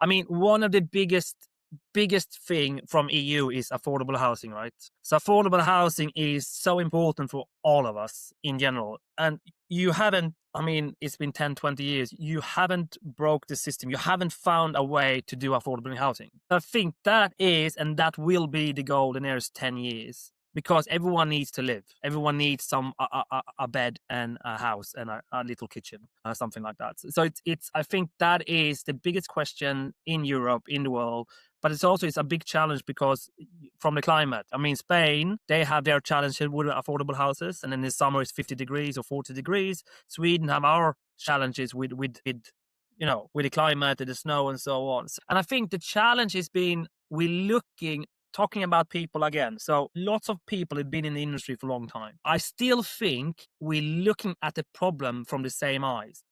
I mean, one of the biggest thing from EU is affordable housing, right? So affordable housing is so important for all of us in general. And you haven't, I mean, it's been 10, 20 years. You haven't broke the system. You haven't found a way to do affordable housing. I think that is, and that will be the goal the nearest 10 years. Because everyone needs to live. Everyone needs a bed and a house and a little kitchen, something like that. So it's. I think that is the biggest question in Europe, in the world. But it's a big challenge because from the climate. I mean, Spain, they have their challenges with affordable houses, and in the summer it's 50 degrees or 40 degrees. Sweden have our challenges with the climate and the snow and so on. And I think the challenge has been talking about people again. So lots of people have been in the industry for a long time. I still think we're looking at the problem from the same eyes.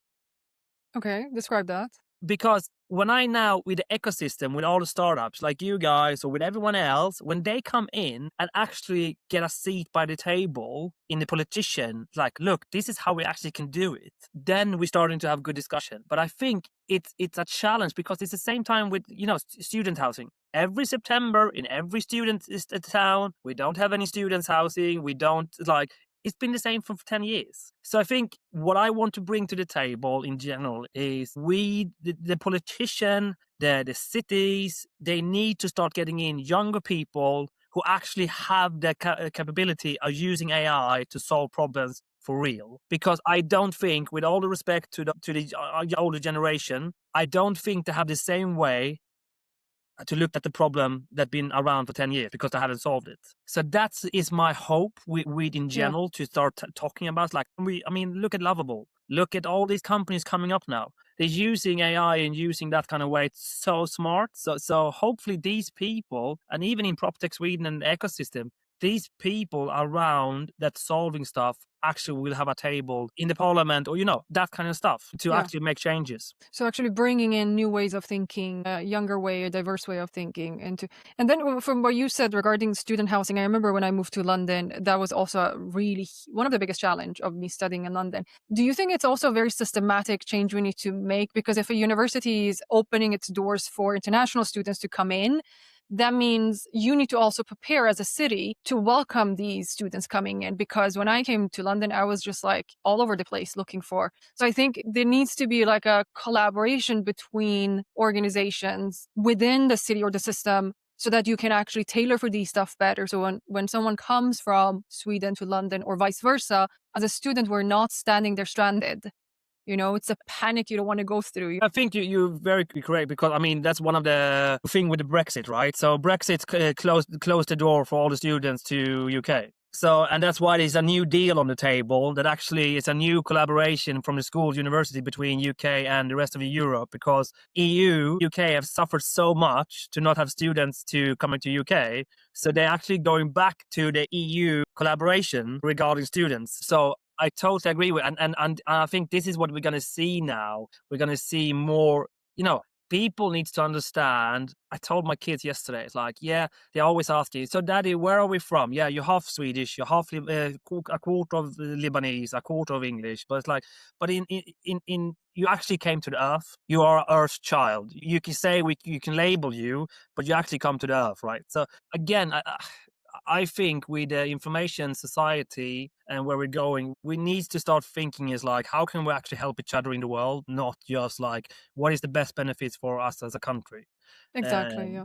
Okay, describe that. Because when I now, with the ecosystem, with all the startups like you guys or with everyone else, when they come in and actually get a seat by the table in the politician, like, look, this is how we actually can do it, then we're starting to have good discussion. But I think it's a challenge because it's the same time with, student housing. Every September in every student town, we don't have any students housing. We don't it's been the same for 10 years. So I think what I want to bring to the table in general is the politician, the cities, they need to start getting in younger people who actually have the capability of using AI to solve problems for real. Because I don't think, with all the respect to the older generation, I don't think they have the same way to look at the problem that's been around for 10 years because they haven't solved it. So that is my hope with in Yeah. general to start talking about, look at Lovable. Look at all these companies coming up now. They're using AI and using that kind of way. It's so smart. So hopefully these people, and even in PropTech Sweden and the ecosystem, these people around that solving stuff actually will have a table in the parliament or, that kind of stuff to Yeah. actually make changes. So actually bringing in new ways of thinking, a younger way, a diverse way of thinking, and then from what you said regarding student housing, I remember when I moved to London, that was also one of the biggest challenge of me studying in London. Do you think it's also a very systematic change we need to make? Because if a university is opening its doors for international students to come in, that means you need to also prepare as a city to welcome these students coming in. Because when I came to London, I was just like all over the place looking for. So I think there needs to be like a collaboration between organizations within the city or the system so that you can actually tailor for these stuff better. So when someone comes from Sweden to London or vice versa, as a student, we're not standing there stranded. It's a panic you don't want to go through. I think you're very correct because I mean that's one of the thing with the Brexit, right? So Brexit closed the door for all the students to UK. So and that's why there's a new deal on the table that actually is a new collaboration from the schools, university between UK and the rest of Europe because EU, UK have suffered so much to not have students to coming to UK. So they're actually going back to the EU collaboration regarding students. So I totally agree with, and I think this is what we're going to see now. We're going to see more. People need to understand. I told my kids yesterday. It's like, yeah, they always ask you. So, Daddy, where are we from? Yeah, you're half Swedish. You're half a quarter of Lebanese, a quarter of English. But it's like, but in you actually came to the earth. You are Earth's child. You can say you can label you, but you actually come to the earth, right? So again, I think with the information society and where we're going, we need to start thinking is like, how can we actually help each other in the world? Not just like, what is the best benefits for us as a country? Exactly. Um, Yeah.